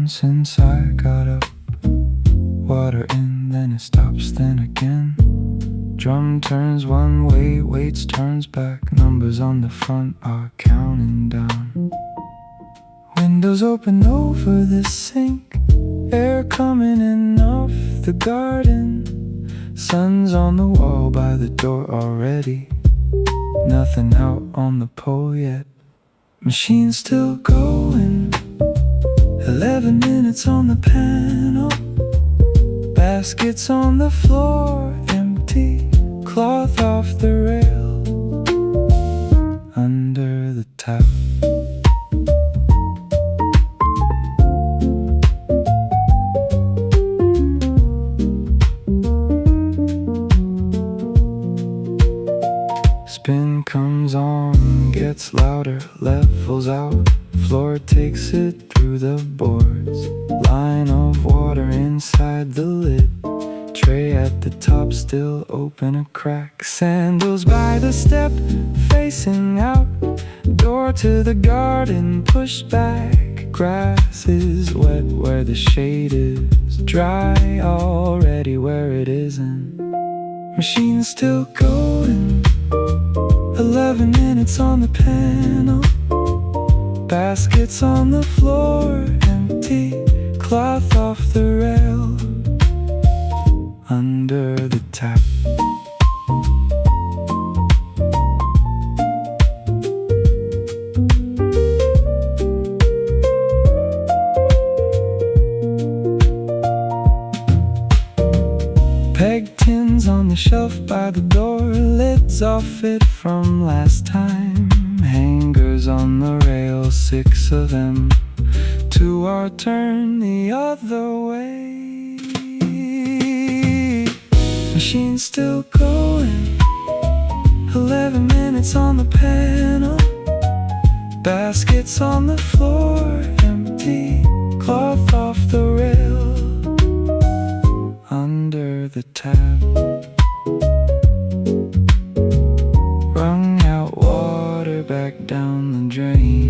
down since I got up. Water in, then it stops, then again. Drum turns one way, weights turns back. Numbers on the front are counting down. Windows open over the sink, air coming in off the garden. Sun's on the wall by the door already. Nothing out on the pole yet. Machine's still going. 11 minutes on the panel. Baskets on the floor, empty. Cloth off the rail. Under the tap. Spin comes on, gets louder, levels out. Floor takes it through the boards. Line of water inside the lid. Tray at the top still open a crack. Sandals by the step, facing out. Door to the garden pushed back. Grass is wet where the shade is. Dry already where it isn't. Machine's still going. 11 minutes on the panel. Baskets on the floor, empty. Cloth off the rail. Under the tap. Peg tins on the shelf by the door. Lids off it from last time. Hangers on the rail, 6 of them. 2 are turned the other way. Machine's still going. 11 minutes on the panel. Baskets on the floor, empty. Cloth off the rail. Under the tap. Wrung out water back down the drain.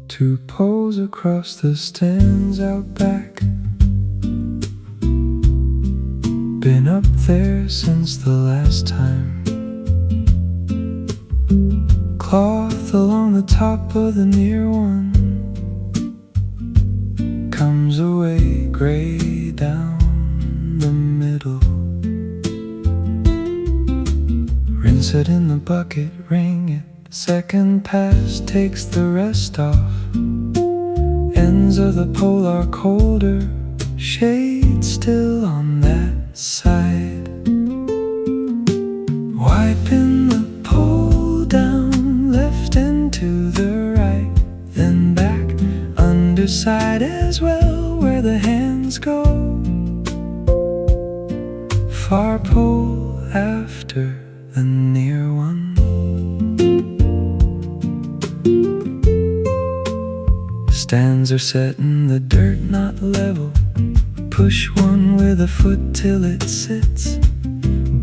Two poles across the stands out back. Been up there since the last time. Cloth along the top of the near one. Comes away gray down the middle. Rinse it in the bucket, wring it. Second pass takes the rest off. Ends of the pole are colder. Shade still on that side. Wiping the pole down, left and to the right, then back. Underside as well, where the hands go. Far pole after the near one. Stands are set in the dirt, not level. Push one with a foot till it sits.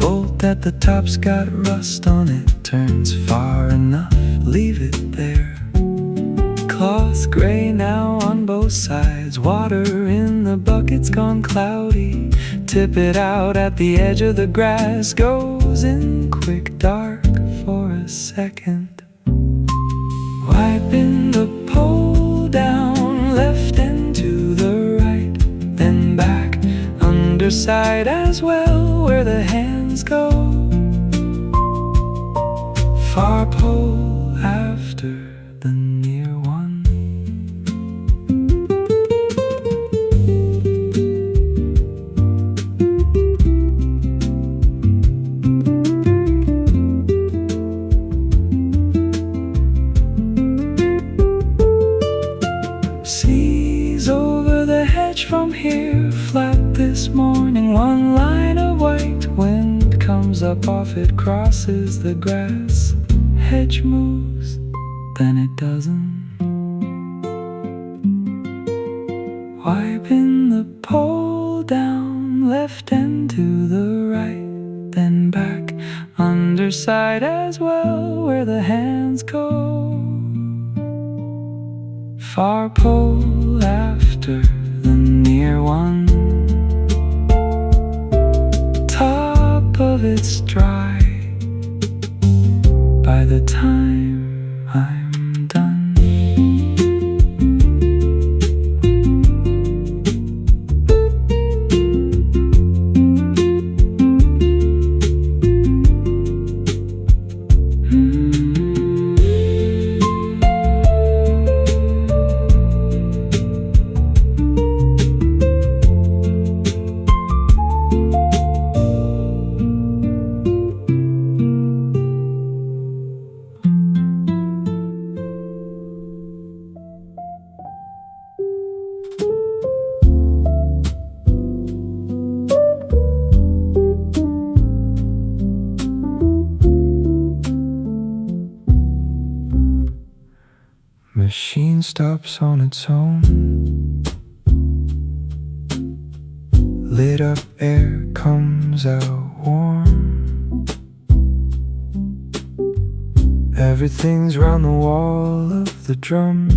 Bolt at the top's got rust on it. Turns far enough, leave it there. Cloth gray now on both sides. Water in the bucket's gone cloudy. Tip it out at the edge of the grass. Goes in quick dark for a second. Wiping the pole down, left and to the right, then back. Underside as well, where the hands go. Far pole after the near one. crosses the grass. Hedge moves, then it doesn't. Wiping the pole down, left and to the right, then back, underside as well, where the hands go. Far pole after the near one, top of it's dry by the time I'm done. Machine stops on its own. Lit up air comes out warm. Everything's round the wall of the drum,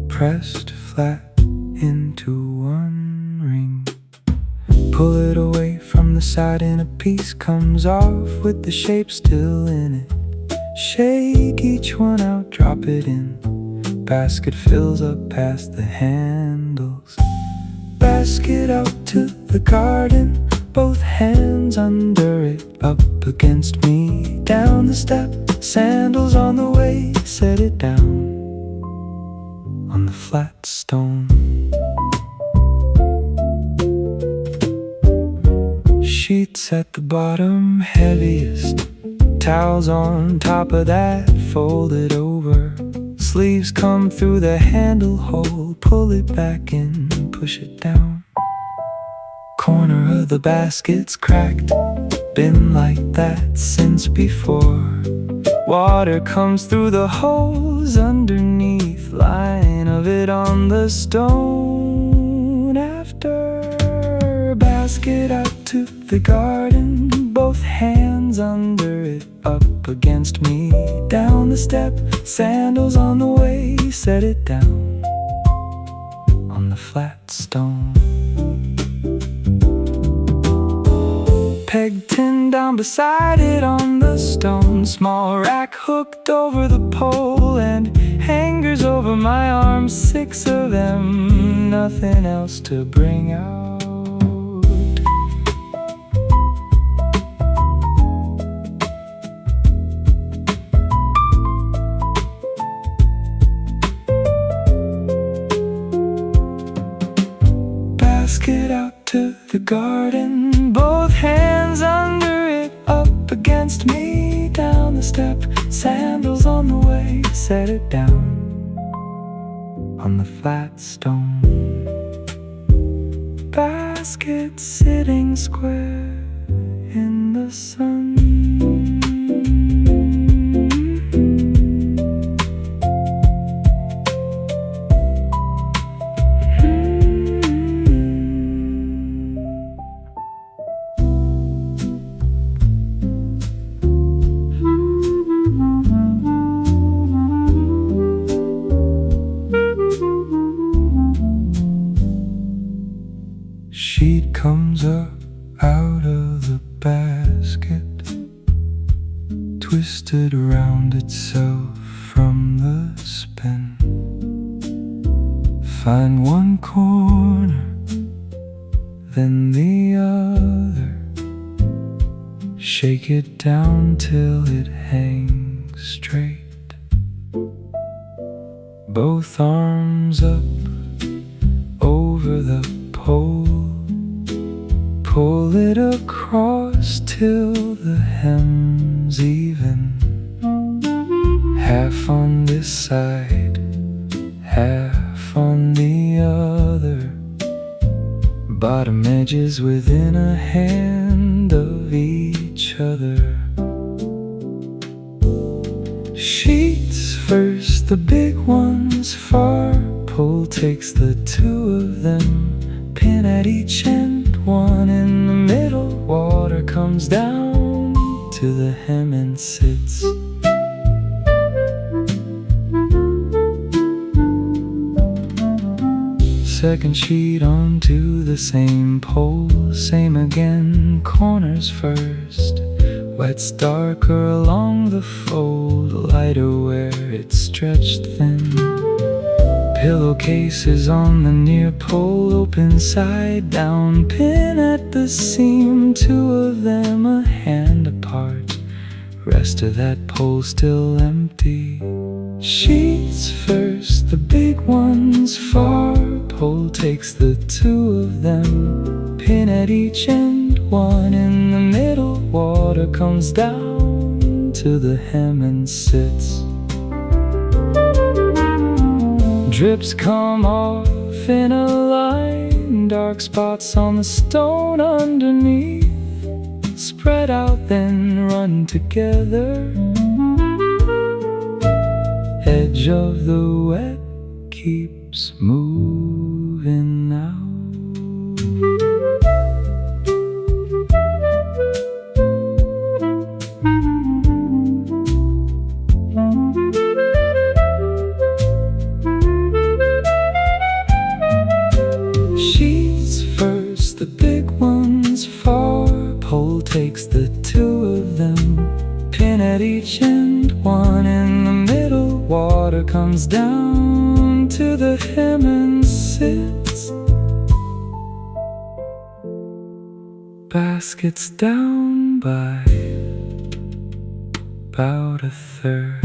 pressed flat into one ring. Pull it away from the side and a piece comes off with the shape still in it. Shake each one out, drop it in. Basket fills up past the handles. Basket out to the garden, both hands under it, up against me. Down the step, sandals on the way, set it down on the flat stone. Sheets at the bottom, heaviest. Towels on top of that, fold it over. Sleeves come through the handle hole, pull it back in, push it down. Corner of the basket's cracked, been like that since before. Water comes through the hose underneath, line of it on the stone. After basket out to the garden, both hands under it, up against me. Down the step, sandals on the way, set it down on the flat stone. Peg tin down beside it on the stone. Small rack hooked over the pole, and hangers over my arms, 6 of them. Nothing else to bring out. Basket out to the garden, both hands under it, up against me. Down the step, sandals on the way, set it down on the flat stone. Basket sitting square in the sun. Sheet comes up out of the basket, twisted around itself from the spin. Find one corner, then the other. Shake it down till it hangs straight. Both arms up over the pole. Pull it across till the hem's even. Half on this side, half on the other. Bottom edges within a hand of each other. Sheets first, the big ones far. Pole takes the two of them, pin at each end, one in the middle. Water comes down to the hem and sits. Second sheet onto the same pole, same again, corners first. Wet's darker along the fold, lighter where it's stretched thin. Pillowcases on the near pole, open side down, pin at the seam, two of them a hand apart. Rest of that pole still empty. Sheets first, the big ones far. Pole takes the two of them, pin at each end, one in the middle. Water comes down to the hem and sits. Drips come off in a line, dark spots on the stone underneath. Spread out then run together. Edge of the wet keeps moving now. Sheets first, the big ones far. Pole takes the two of them, pin at each end, one in the middle. Water comes down to the hem and sits. Baskets down by about a third.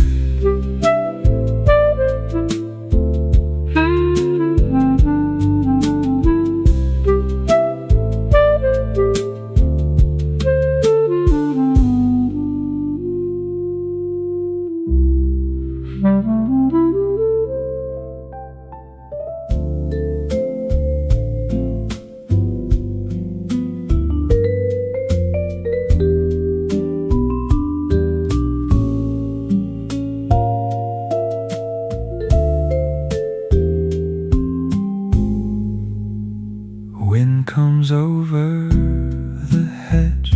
Wind comes over the hedge,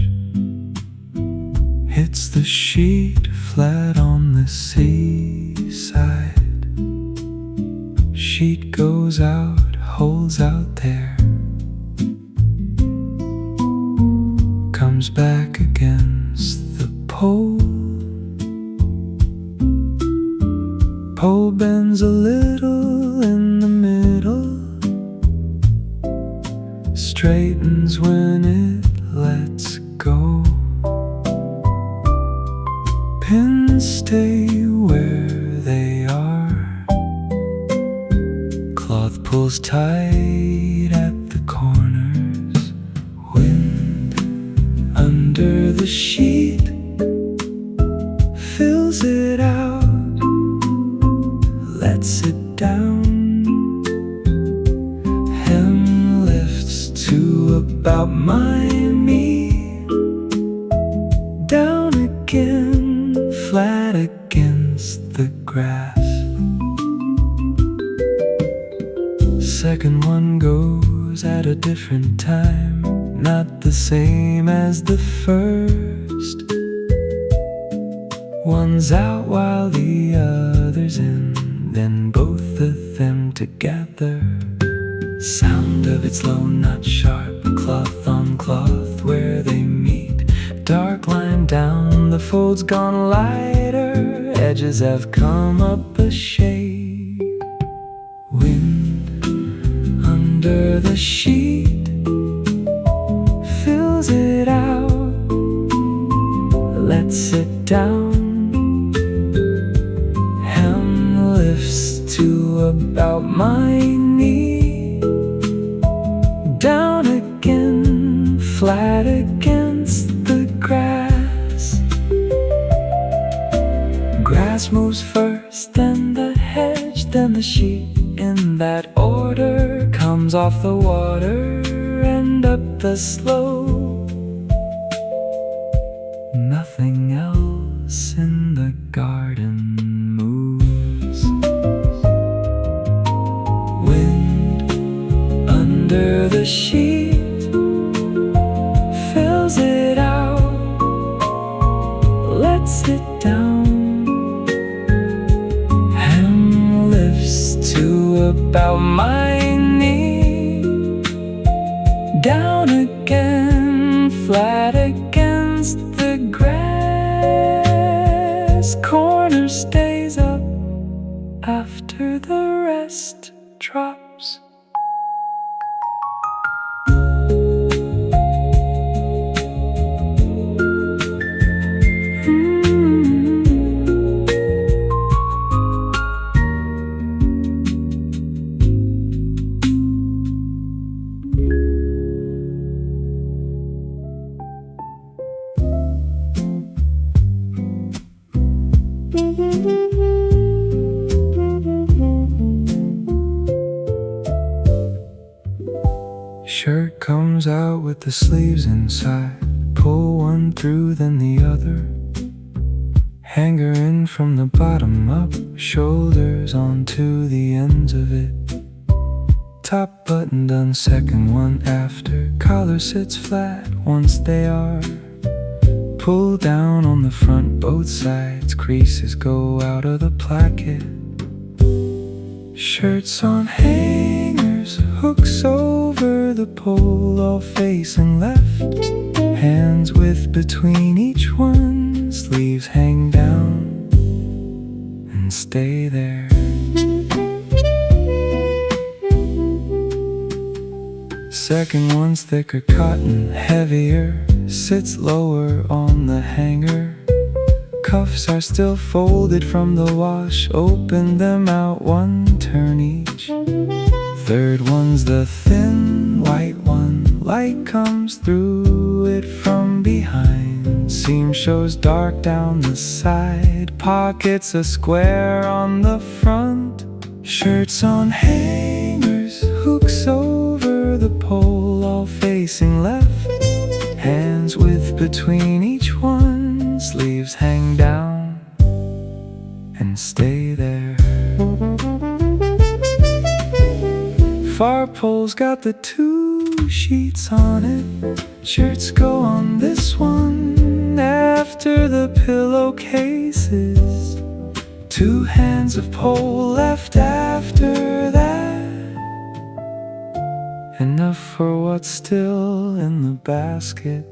hits the sheet flat on the seaside. Sheet goes out, holds out there, comes back against the pole. Pole bends a little in the middle, straightens when it lets go. Pins stay where they are, cloth pulls tight at the corners. Wind under the sheet fills it out, lets it down. Hem lifts to about my knee, down again, flat against the grass. Second one goes at a different time, not the same as the first. One's out while the other's in, then both of them together. Sound of it's low, not sharp, cloth on cloth where they meet. Dark line down, the fold's gone lighter, edges have come up a shade. Wind under the sheet fills it out, lets it down. Hem lifts to about my knee, down again, flat against the grass. Grass moves first, then the hedge, then the sheet. In that order, comes off the water and up the slope. the sheet, fills it out, lets it down, and lifts to about my knee. Down again, flat against the grass. Corner stays up after the rest drops. Shirt comes out with the sleeves inside. Pull one through, then the other. Hanger in from the bottom up, shoulders onto the ends of it. Top button done, second one after. Collar sits flat once they are. Pull down on the front, both sides. Creases go out of the placket. Shirts on hangers, hooks over the pole, all facing left. Hands width between each one, sleeves hang down and stay there. Second one's thicker cotton, heavier, sits lower on the hanger. Cuffs are still folded from the wash, open them out one turn each. Third one's the thin white one, light comes through it from behind. Seam shows dark down the side, pockets a square on the front. Shirts on hangers, hooks over the pole, all facing left. Hands width between each one, sleeves hang down and stay there. Far pole's got the two sheets on it. Shirts go on this one after the pillowcases. Two hands of pole left after that. Enough for what's still in the basket.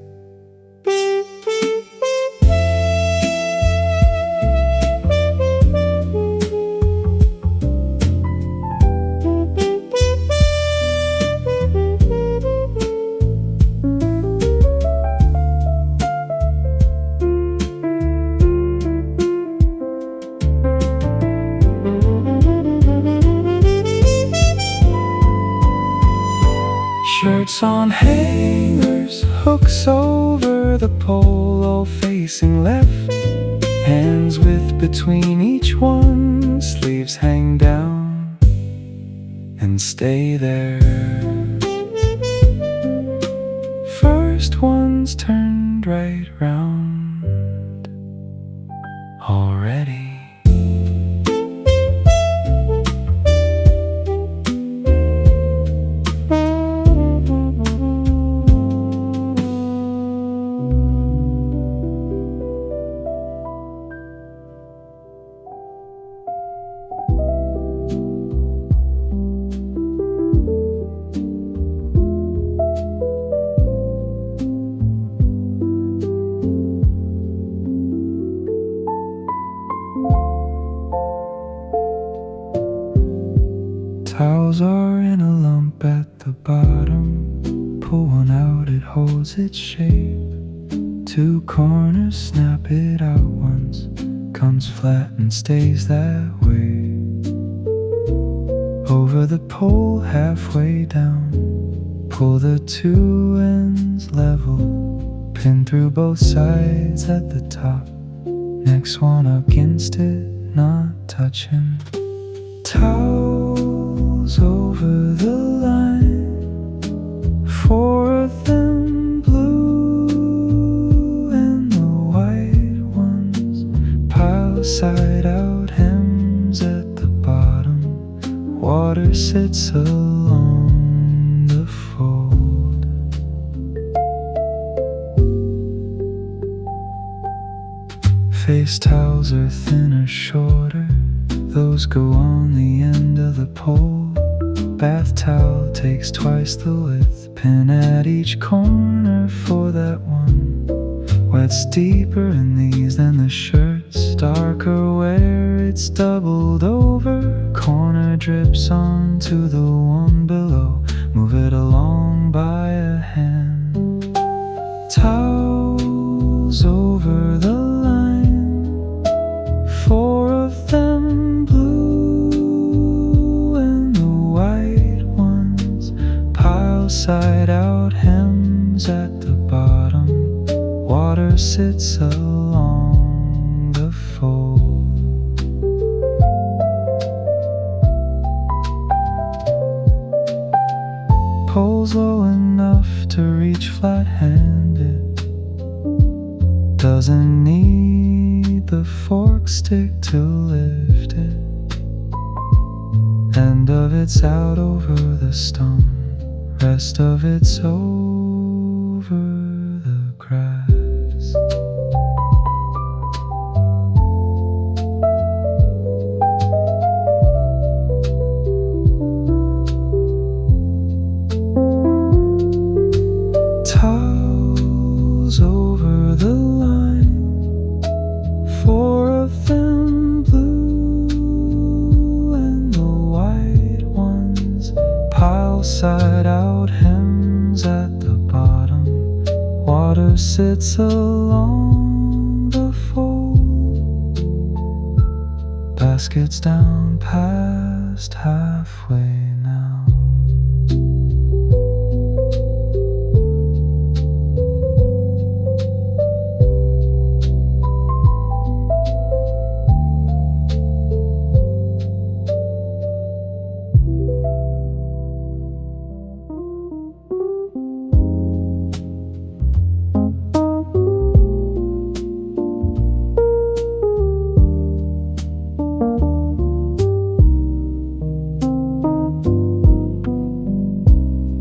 Shirts on hangers, hooks over the pole, all facing left. Hands width between each one, sleeves hang down and stay there. First one's turned right round already. Towels are in a lump at the bottom. Pull one out, it holds its shape. Two corners, snap it out once. Comes flat and stays that way. Over the pole, halfway down. Pull the two ends level. Pin through both sides at the top. Next one against it, not touching. Towels over the line, four of them blue, and the white ones pile side out, hems at the bottom. Water sits along the floor. face towels are thinner, shorter. Those go on the end of the pole. Bath towel takes twice the width. Pin at each corner for that one. Wet's deeper in these than the shirts. Darker where it's doubled over. Corner drips onto the one below. Move it along by a hand. Towels over the line. 4 of them blue, and the white ones pile side out. Hems at the bottom. Water sits along the fold. Poles low enough to reach flat-handed. Doesn't need the fork stick to lift it. End of it's out over the stone. Rest of it's over the grass. Towels over the line. 4 of them blue, and the white ones pile side out. Hems at the bottom. Water sits along the fold. Basket's down past halfway now.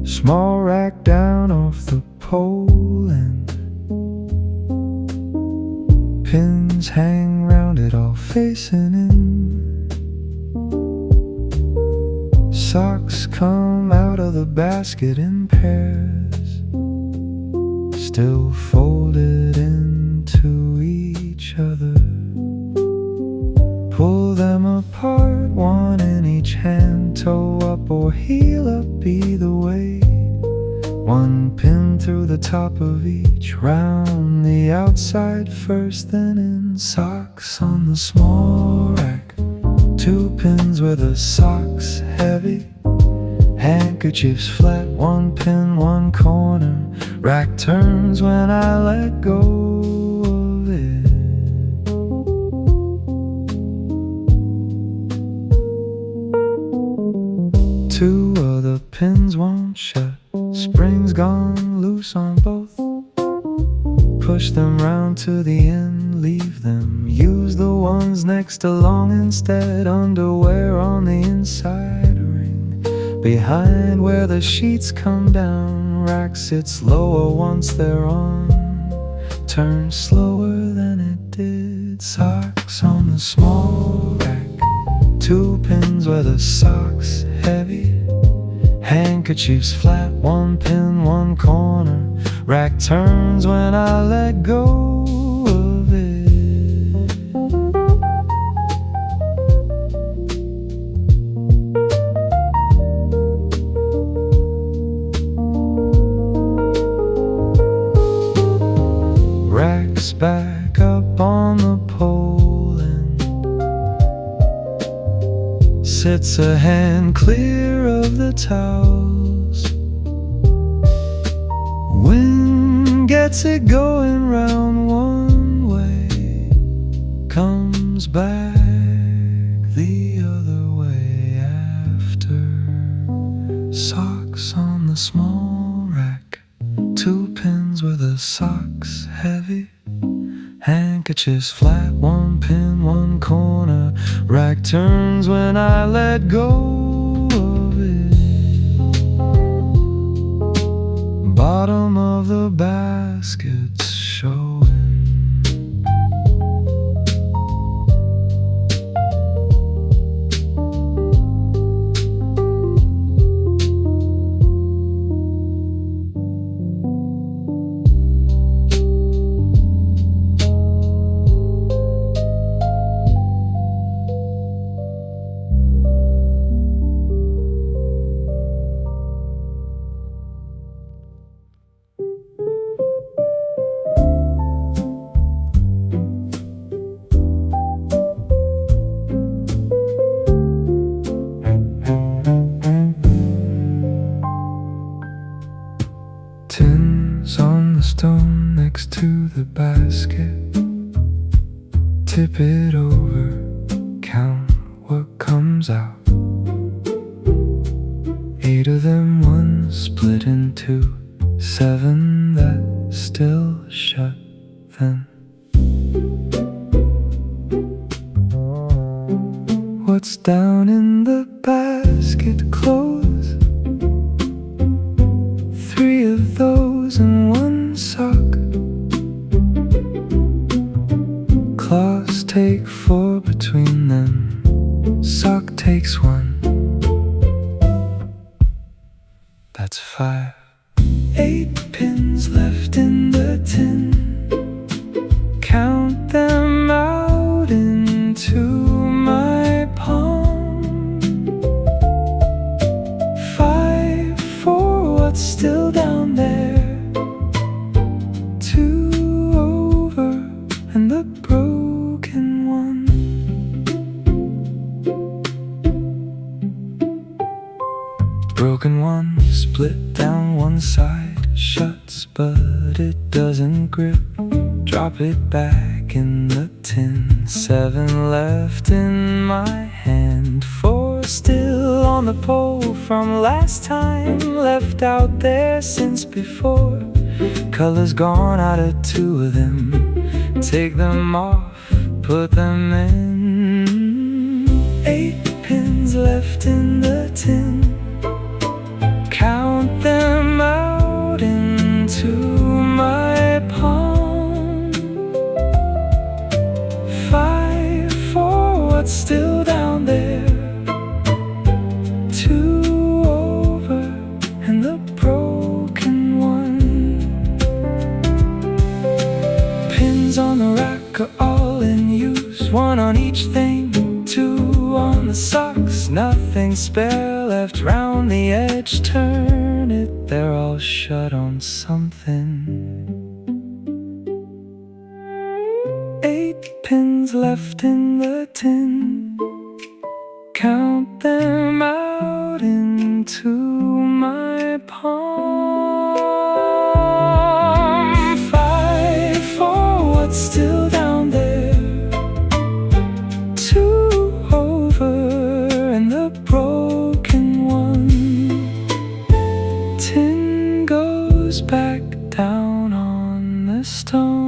Small rack down off the pole, and pins hang round it, all facing in. Socks come out of the basket in pairs, still folded into each other. Pull them apart, one in each hand. Toe up or heel up, either way. One pin through the top of each. Round the outside first, then in. Socks on the small rack. 2 pins where the sock's heavy. Handkerchiefs flat, 1 pin, 1 corner. Rack turns when I let go of it. Two of the pins won't shut. Springs gone loose on both. Push them round to the end, leave them. Use the ones next along instead. Underwear on the inside ring. Behind where the sheets come down. Rack sits lower once they're on. Turn slower than it did. Socks on the small rack. 2 pins where the sock's heavy. Handkerchiefs flat, 1 pin, 1 corner. Rack turns when I let go of it. Racks back up on the pole, and sits a hand clear of the towels. Wind gets it going round one way, comes back the other way after. Socks on the small rack. 2 pins where the sock's heavy. Handkerchiefs flat, 1 pin, 1 corner. Rack turns when I let go of it. Bottom of the basket's showing. tip it over, count what comes out. 8 of them, one split in two, 7 that still shut then. What's down in the basket? Clothes, 3 of those and 1 sock. Claws take 4 between them, sock takes 1. That's 5. 8 pins left in the tin, count them out into my palm. 5 for what's still down there, 2 over and the broken one. Broken one, split down one side, shuts but it doesn't grip. Drop it back in the tin, 7 left in my hand, 4 still on the pole from last time, left out there since before. Color's gone out of 2 of them, take them off, put them in. 8 pins left in the tin, count them out into my palm. 5 for what's still down there, 2 over and the broken one. Pins on the rack are all in use, 1 on each thing, 2 on the socks. Nothing spare left round the edge, turn it, they're all shut on something. 8 pins left in the tin, count them out into my palm. 5 for what's still down there, 2 over and the broken one. Tin goes back down on the stone.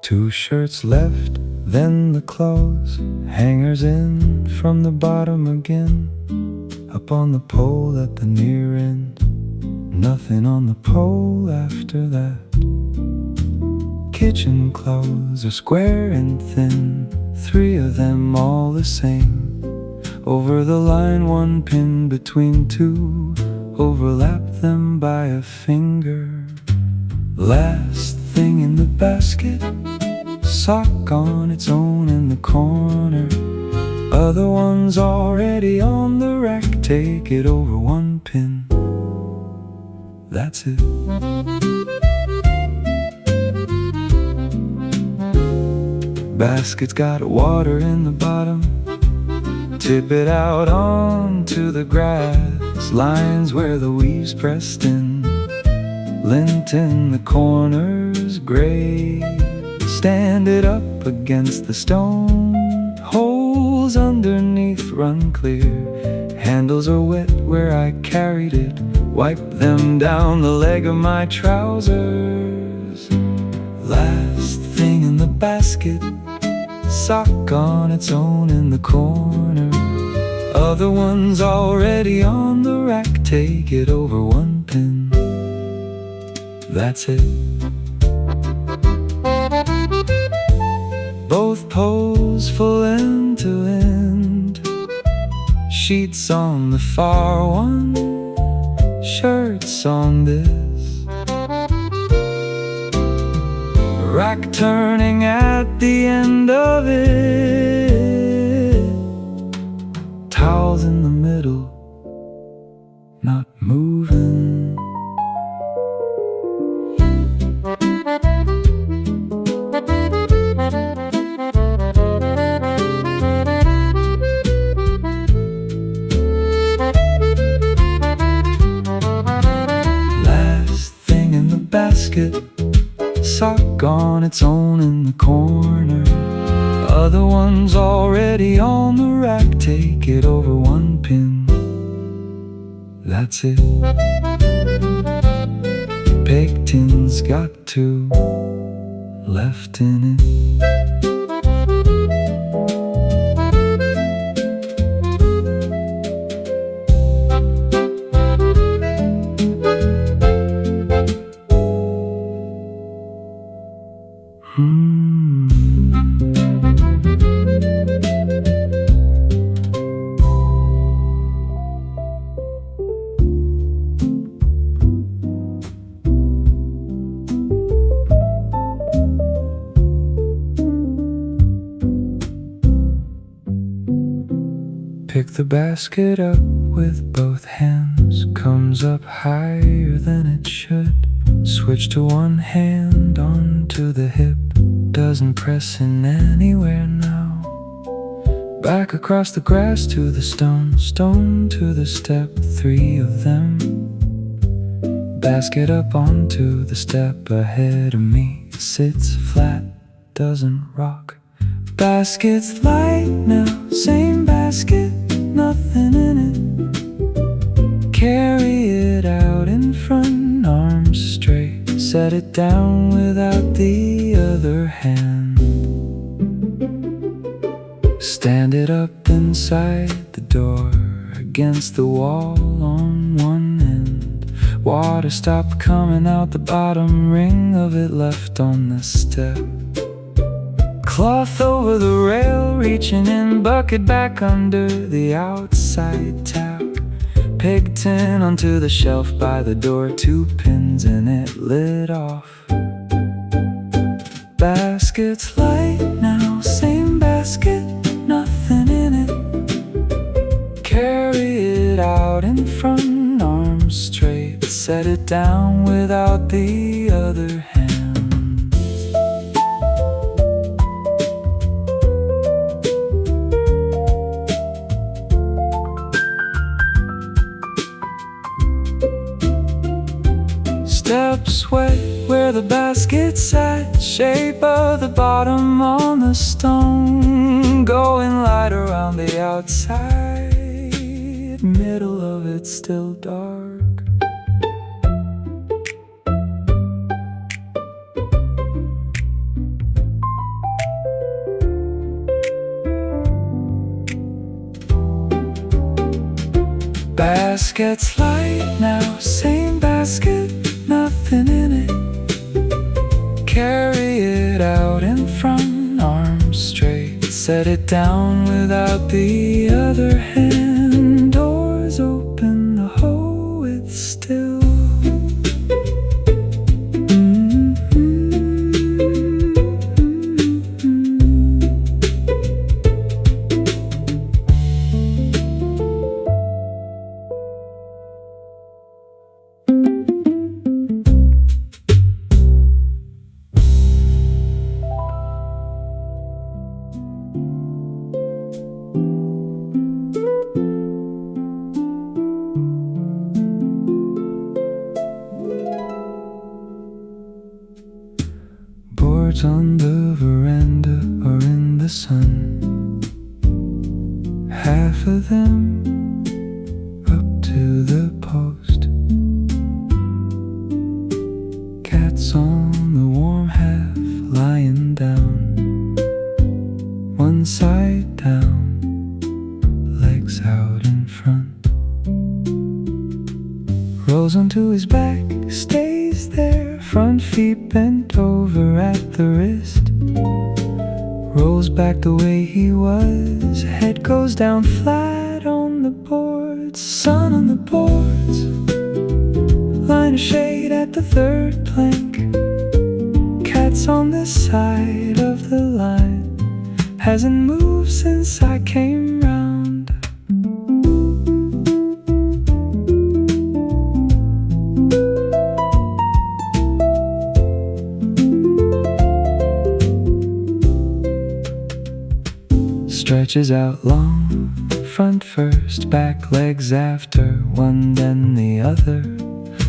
Two shirts left, then the clothes, hangers in from the bottom again. Up on the pole at the near end, nothing on the pole after that. Kitchen clothes are square and thin, 3 of them all the same. Over the line, 1 pin between 2, overlap them by a finger. Last thing in the basket, sock on its own in the corner. Other one's already on the rack, take it over 1 pin. That's it. Basket's got water in the bottom, tip it out onto the grass. Lines where the weave's pressed in, lint in the corners gray. Stand it up against the stone, holes underneath run clear. Handles are wet where I carried it, wipe them down the leg of my trousers. Last thing in the basket, sock on its own in the corner. Other one's already on the rack, take it over 1 pin. That's it. Both poles full end to end, sheets on the far one, shirts on this. rack turning at the end of it. Towels in the middle, not moving. Last thing in the basket, sock on its own in the corner. Other one's already on the rack. Take it over one pin, that's it. Baked tin's got two left in it. Pick the basket up with both hands. Comes up higher than it should. Switch to one hand onto the hip. Doesn't press in anywhere now. Back across the grass to the stone. Stone to the step, three of them. Basket up onto the step ahead of me. Sits flat, doesn't rock. Basket's light now, same basket, nothing in it. Carry it out in front, arms straight. Set it down without the other hand. Stand it up inside the door, against the wall on one end. Water stopped coming out the bottom, ring of it left on the step. Cloth over the rail, reaching in, bucket back under the outside tap. Pig tin onto the shelf by the door, two pins in it, lid off. Basket's light now, same basket, nothing in it. Carry it out in front, arms straight. Set it down without the other hand. Steps wet where the basket sat, shape of the bottom on the stone. Going light around the outside, middle of it still dark. Basket's light now, same basket, nothing in it. Carry it out in front, arms straight. Set it down without the other hand. Doors open, the whole it's still. Boards on the veranda are in the sun. Half of them up to the post. Cats on the warm half lying down. One side down, legs out in front. Rolls onto his back, stays there. Front feet bent over at the wrist. Rolls back the way he was. Head goes down flat on the boards. Sun on the boards. Line of shade at the third plank. Cat's Cat's on this side of the line, hasn't moved since I came round. Stretches out long, front first, back legs after, one then the other.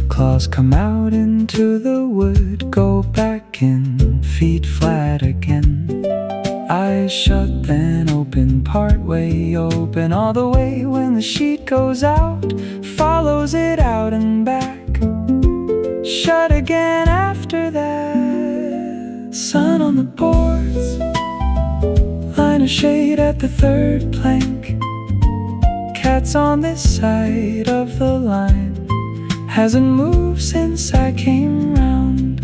Claws come out into the wood, go back in, feet flat again. Eyes shut then open, part way open, all the way when the sheet goes out. Follows it out and back, shut again after that. Sun on the boards, line of shade at the third plank. Cat's on this side of the line, hasn't moved since I came round.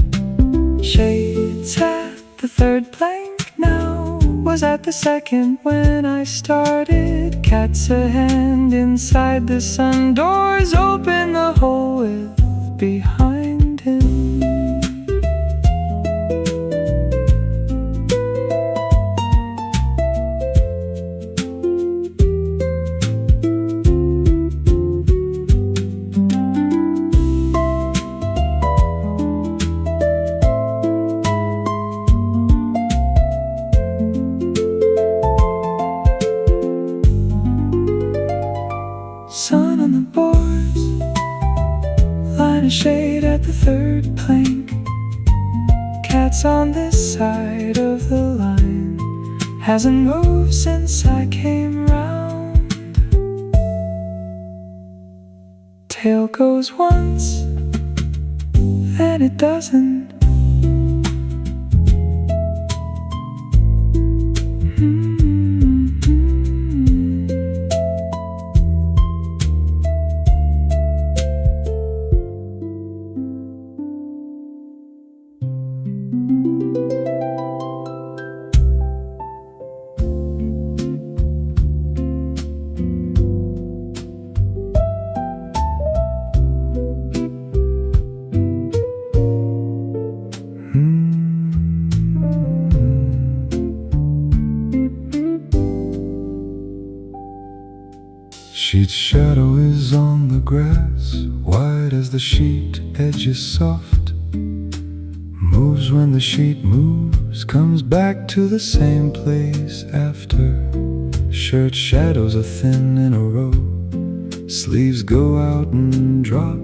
Shades at the third plank now, was at the second when I started. Cat's a hand inside the sun, doors open the whole width behind him. Sun on the boards, line of shade at the third plank. Cat's on this side of the line, hasn't moved since I came round. Tail goes once, then it doesn't. Sheet's shadow is on the grass, white as the sheet, edges soft. Moves when the sheet moves, comes back to the same place after. Shirt shadows are thin in a row, sleeves go out and drop.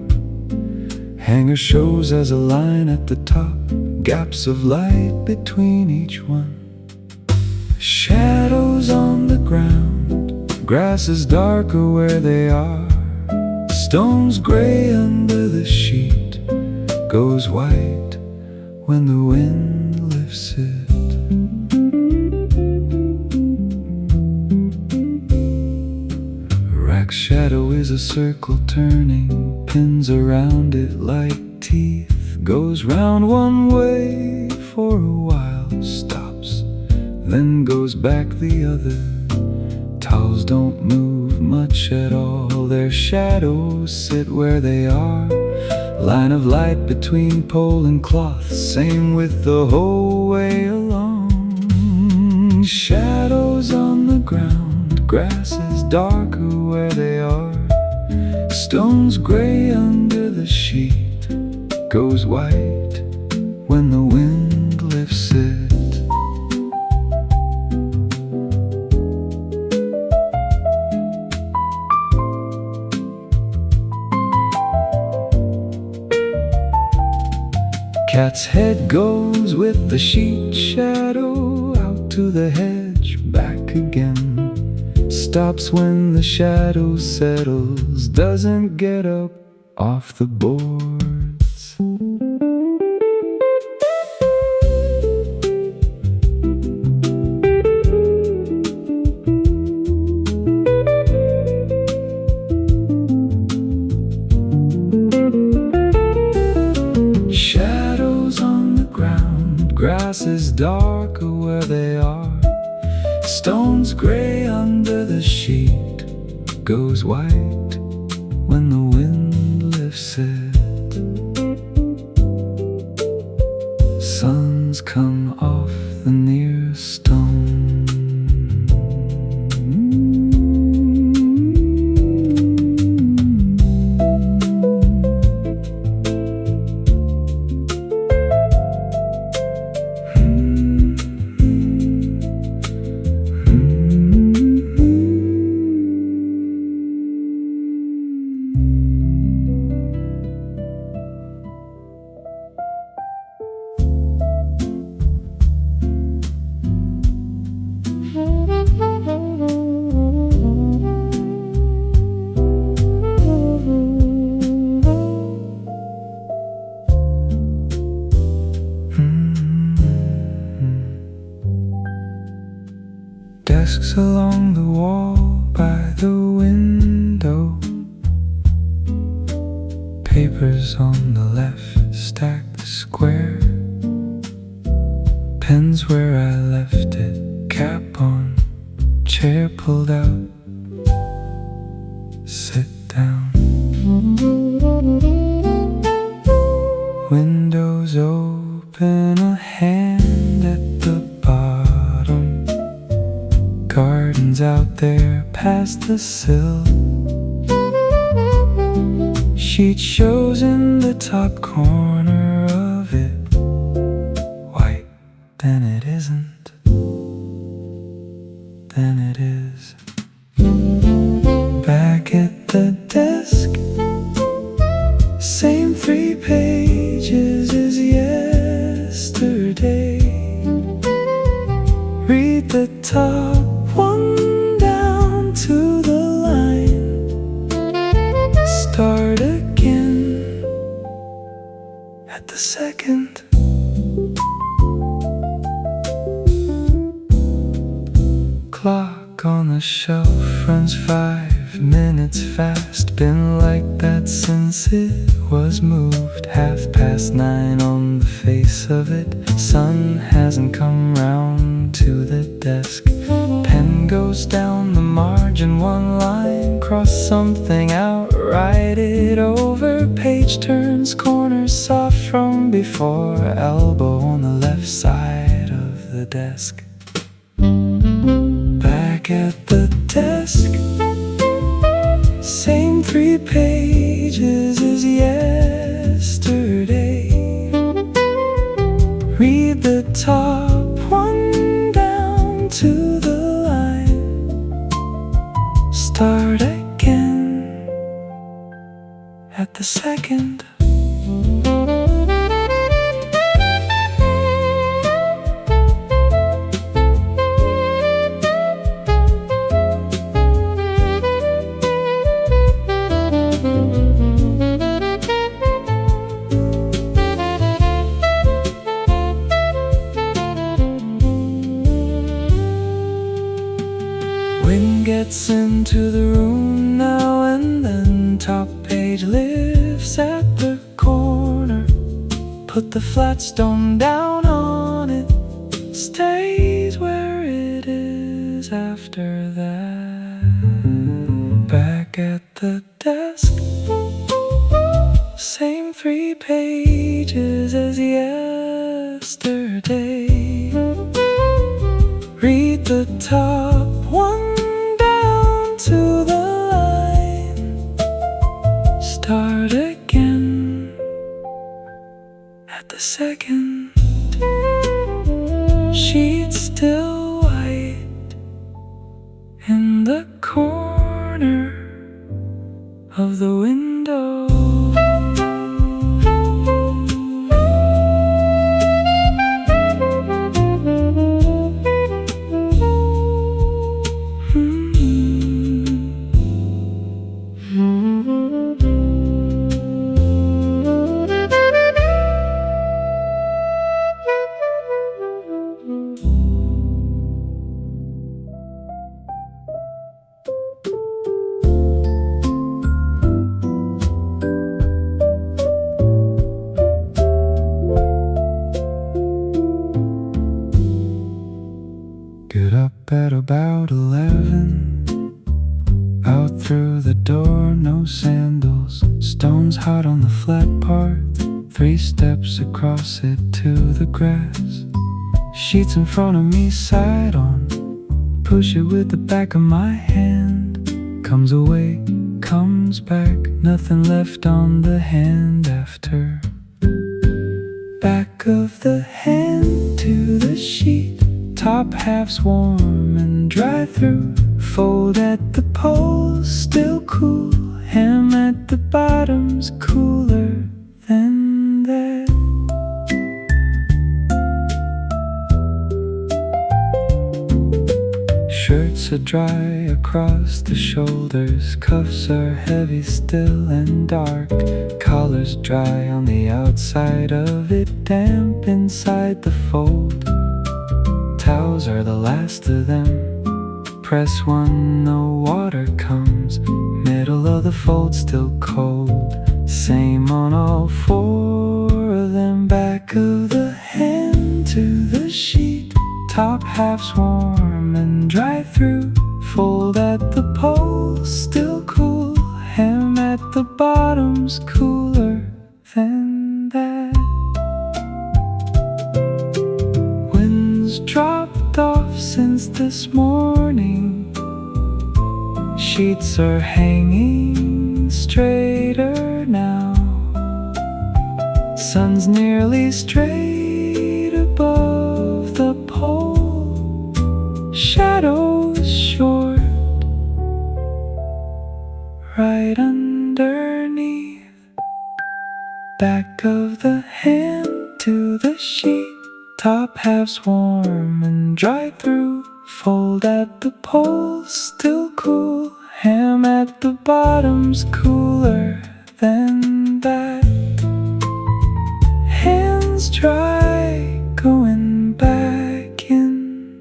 Hanger shows as a line at the top, gaps of light between each one. Shadows on the ground, grass is darker where they are. Stones gray under the sheet, goes white when the wind lifts it. Rack's shadow is a circle turning, pins around it like teeth. Goes round one way for a while, stops, then goes back the other. Towels don't move much at all, their shadows sit where they are. Line of light between pole and cloth, same width the whole way along. Shadows on the ground, grass is darker where they are. Stones gray under the sheet, goes white when the wind lifts it. Cat's head goes with the sheet shadow out to the hedge, back again. Stops when the shadow settles, doesn't get up off the boards. Grass is darker where they are. Stones gray under the sheet, goes white when the wind lifts it. Sun's come Desks along the wall by the window, papers on the left stacked square, pens where I left it, cap on, chair pulled out, sit down. Windows open, a hand at the bottom, gardens out there past the sill, sheet shows in the top corner of it, white, then it isn't, then it is. Back at the desk, same 3 pages as yesterday. Read the top one down to the line, start again at the second. Clock on the shelf runs 5 minutes fast, been like that since it was moved. 9:30 on the face of it, sun hasn't come round to the desk. Pen goes down the margin, 1 line, cross something out, write it over. Page turns corners soft from before, elbow on the left side of the desk. Back at the desk, same 3 pages as yesterday. Read the top one down to the line, start again at the second. Wind gets into the room now and then, top page lifts at the corner, put the flat stone down on it, stays where it is after that. Back at the desk, same 3 pages as yesterday. Read the top one down to the line, start again at the second. Sheet still white in the corner of the window. Get up at about 11, out through the door, no sandals, stones hot on the flat part, 3 steps across it to the grass, sheets in front of me side on, push it with the back of my hand, comes away, comes back, nothing left on the hand after. Back of the hand to the sheet, top half's warm and dry through, fold at the poles, still cool, hem at the bottom's cooler than that. Shirts are dry across the shoulders, cuffs are heavy still and dark, collar's dry on the outside of it, damp inside the fold. Towels are the last of them, press one, no water comes. Middle of the fold still cold. Same on all four of them. Back of the hand to the sheet. Top half's warm and dry through. Fold at the pole, still cool. Hem at the bottom's cooler than that. Wind's dropped off since this morning. Sheets are hanging straighter now. Sun's nearly straight above the pole. Shadows short right underneath. Back of the hand to the sheet. Top half's warm and dry through. Fold at the pole, still cool. Hem at the bottom's cooler than that. Hands dry, going back in.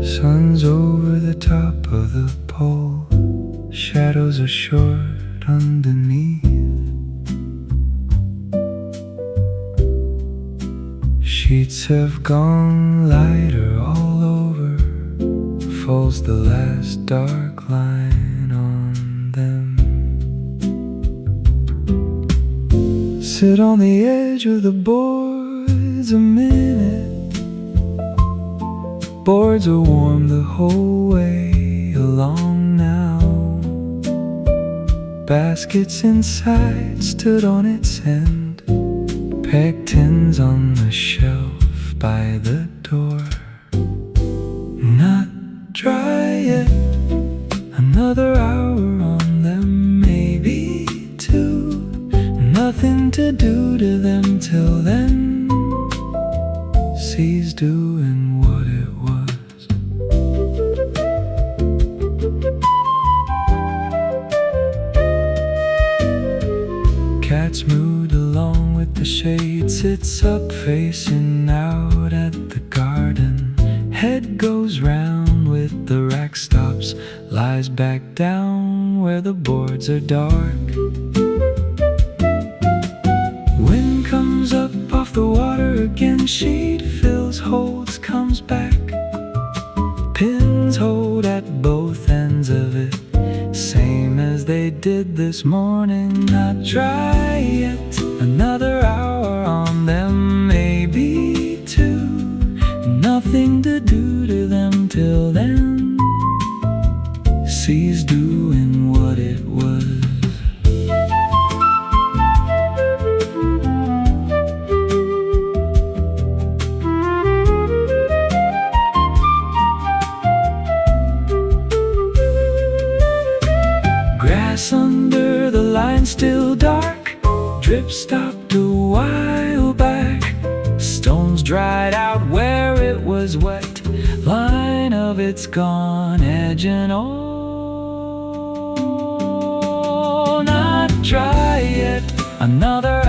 Sun's over the top of the pole. Shadows are short underneath. Sheets have gone lighter all over. Falls the last dark line on them. Sit on the edge of the boards a minute. Boards are warm the whole way along now. Baskets inside stood on its end. Peg tins on the shelf by the door. Not dry yet. Another hour on them, maybe two. Nothing to do to them till then. Sea's doing what it was. Cat's moved along with the shade. Sits up facing out at the garden. Head goes round with the rack stops. Lies back down where the boards are dark. Wind comes up off the water again. Sheet fills, holds, comes back. Pins hold at both ends of it. Same as they did this morning. Not dry yet. Another hour on them, maybe two. Nothing to do to them till then. Sea's doing what it was. Grass under the line still dark. Drip stopped a while back. Stones dried out where it was wet. Line of it's gone, edge and all. Not dry yet. Another